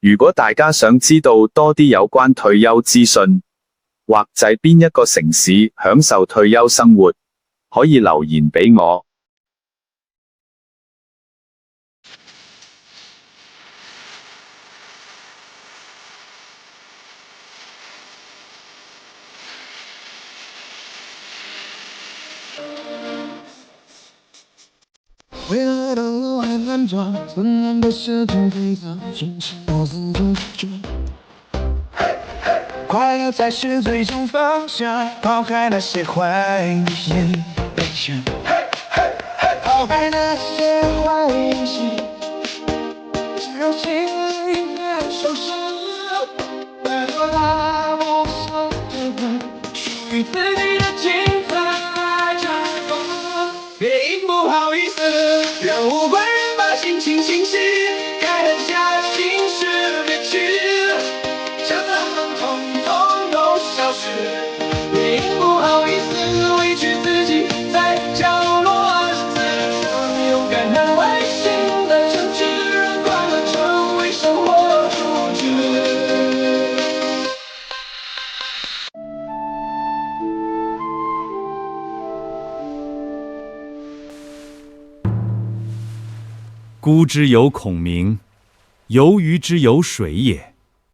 如果大家想知道多啲有關退休資訊，或者邊一個城市享受退休生活，可以留言俾我。未来的路还很长，怎样的事情非常清晰，我自己做。快乐才是最终方向，抛开那些坏印象，抛开那些坏印象，只有心里面受伤，带着那梦想的歌，属于自己的精彩绽放。别因不好意思，让无关人把心情清晰，该狠下心事别去，将他们统统都消失。别因不好意思，委屈自己在角落暗自伤，勇敢和违心的争执，让快乐成为生活主角。孤之有孔明，游鱼之有水也。